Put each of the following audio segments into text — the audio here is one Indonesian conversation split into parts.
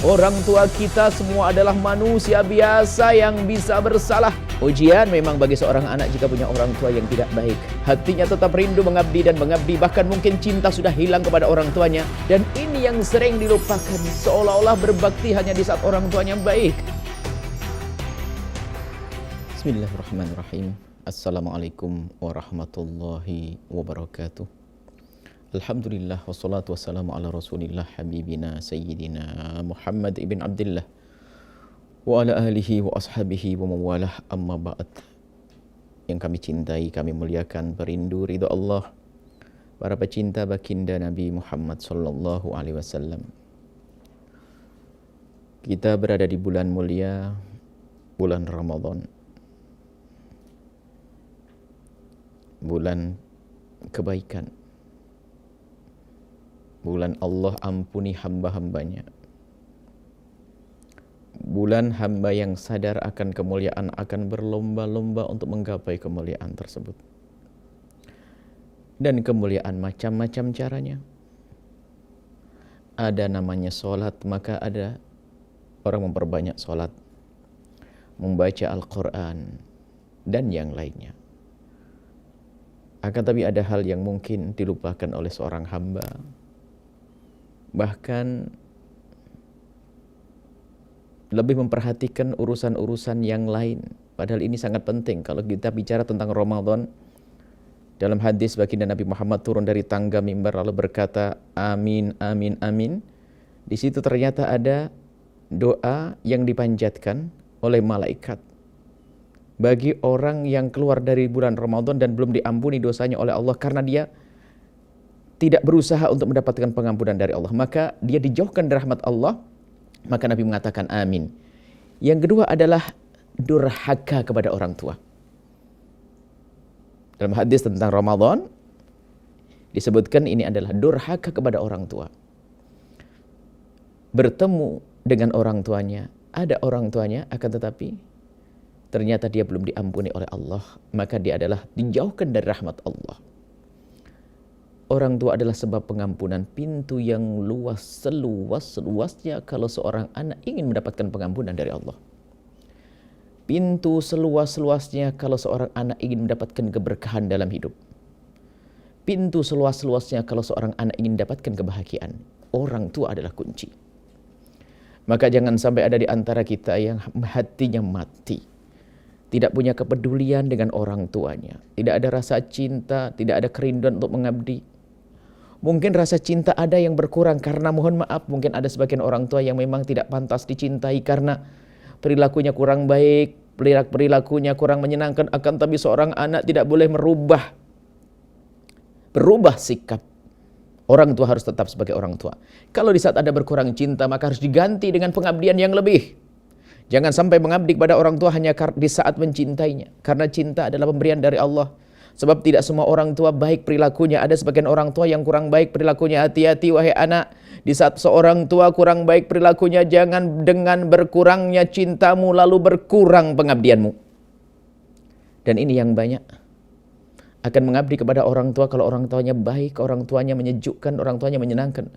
Orang tua kita semua adalah manusia biasa yang bisa bersalah. Ujian memang bagi seorang anak jika punya orang tua yang tidak baik. Hatinya tetap rindu mengabdi dan mengabdi, bahkan mungkin cinta sudah hilang kepada orang tuanya. Dan ini yang sering dilupakan, seolah-olah berbakti hanya di saat orang tuanya baik. Bismillahirrahmanirrahim. Assalamualaikum warahmatullahi wabarakatuh. Alhamdulillah wassalatu wassalamu ala rasulillah habibina sayyidina Muhammad ibn Abdullah wa ala alihi wa ashabihi wa mawalah, amma ba'd. Yang kami cintai, kami muliakan, perindu ridha Allah, para pecinta baginda Nabi Muhammad sallallahu alaihi wasallam. Kita berada di bulan mulia, bulan Ramadan, bulan kebaikan, bulan Allah ampuni hamba-hambanya, bulan hamba yang sadar akan kemuliaan akan berlomba-lomba untuk menggapai kemuliaan tersebut. Dan kemuliaan macam-macam caranya. Ada namanya sholat, maka ada orang memperbanyak sholat, membaca Al-Quran, dan yang lainnya. Akan tapi ada hal yang mungkin dilupakan oleh seorang hamba, bahkan lebih memperhatikan urusan-urusan yang lain. Padahal ini sangat penting. Kalau kita bicara tentang Ramadan, dalam hadis baginda Nabi Muhammad turun dari tangga mimbar lalu berkata, amin, amin, amin. Di situ ternyata ada doa yang dipanjatkan oleh malaikat bagi orang yang keluar dari bulan Ramadan dan belum diampuni dosanya oleh Allah karena dia tidak berusaha untuk mendapatkan pengampunan dari Allah, maka dia dijauhkan dari rahmat Allah. Maka Nabi mengatakan amin. Yang kedua adalah durhaka kepada orang tua. Dalam hadis tentang Ramadan disebutkan ini adalah durhaka kepada orang tua. Bertemu dengan orang tuanya, ada orang tuanya, akan tetapi ternyata dia belum diampuni oleh Allah, maka dia adalah dijauhkan dari rahmat Allah. Orang tua adalah sebab pengampunan, pintu yang luas, seluas-luasnya kalau seorang anak ingin mendapatkan pengampunan dari Allah. Pintu seluas-luasnya kalau seorang anak ingin mendapatkan keberkahan dalam hidup. Pintu seluas-luasnya kalau seorang anak ingin mendapatkan kebahagiaan. Orang tua adalah kunci. Maka jangan sampai ada di antara kita yang hatinya mati, tidak punya kepedulian dengan orang tuanya, tidak ada rasa cinta, tidak ada kerinduan untuk mengabdi. Mungkin rasa cinta ada yang berkurang karena, mohon maaf, mungkin ada sebagian orang tua yang memang tidak pantas dicintai karena perilakunya kurang baik, perilakunya kurang menyenangkan. Akan tapi seorang anak tidak boleh berubah sikap. Orang tua harus tetap sebagai orang tua. Kalau di saat ada berkurang cinta, maka harus diganti dengan pengabdian yang lebih. Jangan sampai mengabdi kepada orang tua hanya di saat mencintainya. Karena cinta adalah pemberian dari Allah. Sebab tidak semua orang tua baik perilakunya. Ada sebagian orang tua yang kurang baik perilakunya. Hati-hati wahai anak. Di saat seorang tua kurang baik perilakunya, jangan dengan berkurangnya cintamu lalu berkurang pengabdianmu. Dan ini yang banyak akan mengabdi kepada orang tua kalau orang tuanya baik, orang tuanya menyejukkan, orang tuanya menyenangkan.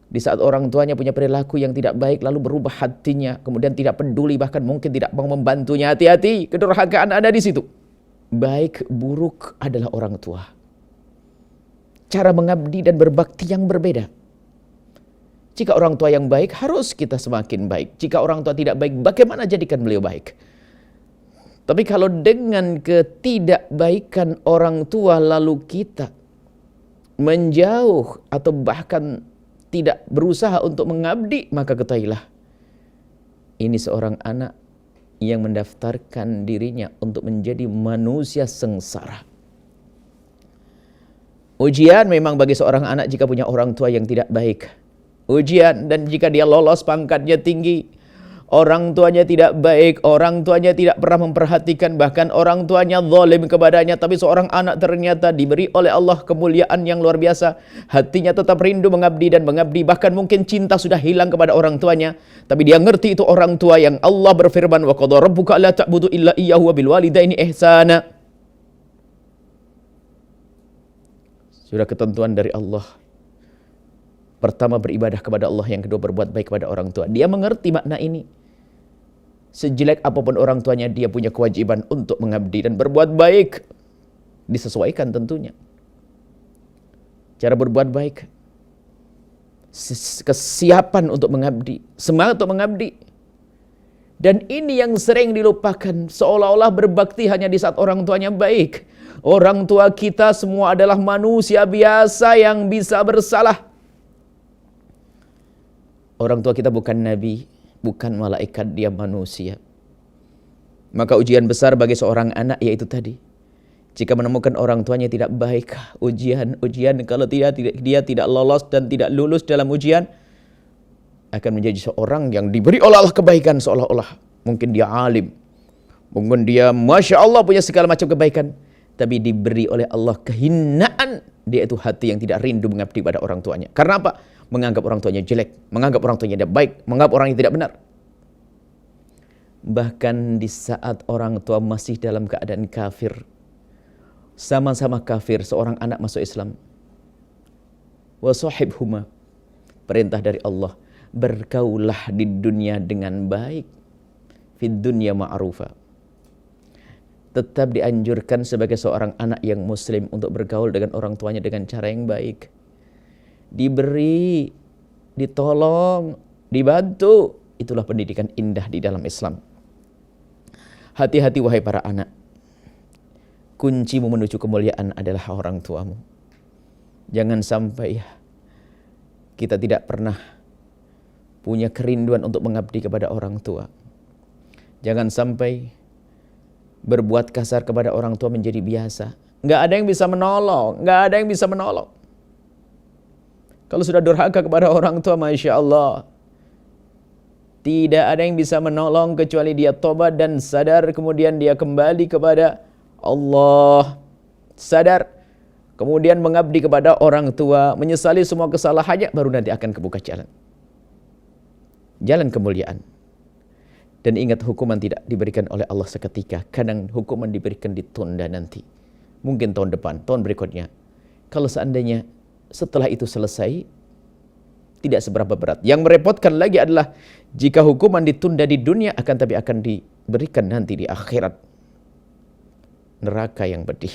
Di saat orang tuanya punya perilaku yang tidak baik lalu berubah hatinya, kemudian tidak peduli, bahkan mungkin tidak mau membantunya. Hati-hati, kedurhakaan ada di situ. Baik buruk adalah orang tua. Cara mengabdi dan berbakti yang berbeda. Jika orang tua yang baik, harus kita semakin baik. Jika orang tua tidak baik, bagaimana jadikan beliau baik? Tapi kalau dengan ketidakbaikan orang tua lalu kita menjauh atau bahkan tidak berusaha untuk mengabdi, maka ketahuilah ini seorang anak yang mendaftarkan dirinya untuk menjadi manusia sengsara. Ujian memang bagi seorang anak jika punya orang tua yang tidak baik. Ujian, dan jika dia lolos pangkatnya tinggi, orang tuanya tidak baik, orang tuanya tidak pernah memperhatikan, bahkan orang tuanya zalim kepadanya, tapi seorang anak ternyata diberi oleh Allah kemuliaan yang luar biasa. Hatinya tetap rindu mengabdi dan mengabdi, bahkan mungkin cinta sudah hilang kepada orang tuanya, tapi dia ngerti itu orang tua yang Allah berfirman, wa qadha rabbuka alla ta'budu illa iyyahu wa bil walidaini ihsana. Sudah ketentuan dari Allah. Pertama, beribadah kepada Allah. Yang kedua, berbuat baik kepada orang tua. Dia mengerti makna ini. Sejelek apapun orang tuanya, dia punya kewajiban untuk mengabdi dan berbuat baik. Disesuaikan tentunya. Cara berbuat baik. Kesiapan untuk mengabdi. Semangat untuk mengabdi. Dan ini yang sering dilupakan. Seolah-olah berbakti hanya di saat orang tuanya baik. Orang tua kita semua adalah manusia biasa yang bisa bersalah. Orang tua kita bukan nabi, bukan malaikat, dia manusia. Maka ujian besar bagi seorang anak yaitu tadi. Jika menemukan orang tuanya tidak baik, ujian kalau dia tidak lolos dan tidak lulus dalam ujian, akan menjadi seorang yang diberi oleh Allah kebaikan seolah-olah. Mungkin dia alim, mungkin dia Masya Allah punya segala macam kebaikan, tapi diberi oleh Allah kehinaan. Dia itu hati yang tidak rindu mengabdi pada orang tuanya. Karena apa? Menganggap orang tuanya jelek, menganggap orang tuanya tidak baik, menganggap orang yang tidak benar. Bahkan di saat orang tua masih dalam keadaan kafir, sama-sama kafir, seorang anak masuk Islam. Wa sahibhuma, perintah dari Allah, bergaulah di dunia dengan baik. Fid dunya ma'rufa. Tetap dianjurkan sebagai seorang anak yang muslim untuk bergaul dengan orang tuanya dengan cara yang baik. Diberi, ditolong, dibantu. Itulah pendidikan indah di dalam Islam. Hati-hati wahai para anak. Kuncimu menuju kemuliaan adalah orang tuamu. Jangan sampai kita tidak pernah punya kerinduan untuk mengabdi kepada orang tua. Jangan sampai berbuat kasar kepada orang tua menjadi biasa. Nggak ada yang bisa menolong, nggak ada yang bisa menolong. Kalau sudah durhaka kepada orang tua, Masya Allah, tidak ada yang bisa menolong kecuali dia tobat dan sadar, kemudian dia kembali kepada Allah. Sadar, kemudian mengabdi kepada orang tua, menyesali semua kesalahannya, baru nanti akan kebuka jalan. Jalan kemuliaan. Dan ingat, hukuman tidak diberikan oleh Allah seketika. Kadang hukuman diberikan ditunda nanti. Mungkin tahun depan, tahun berikutnya. Kalau seandainya setelah itu selesai, tidak seberapa berat. Yang merepotkan lagi adalah jika hukuman ditunda di dunia, tapi akan diberikan nanti di akhirat. Neraka yang pedih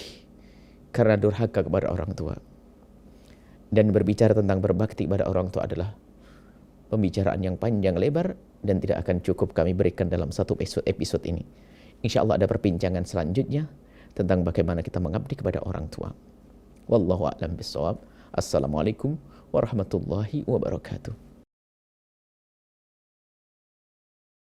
karena durhaka kepada orang tua. Dan berbicara tentang berbakti pada orang tua adalah pembicaraan yang panjang lebar dan tidak akan cukup kami berikan dalam satu episode ini. Insya Allah ada perbincangan selanjutnya tentang bagaimana kita mengabdi kepada orang tua. Wallahu a'lam bishawab. Assalamualaikum warahmatullahi wabarakatuh.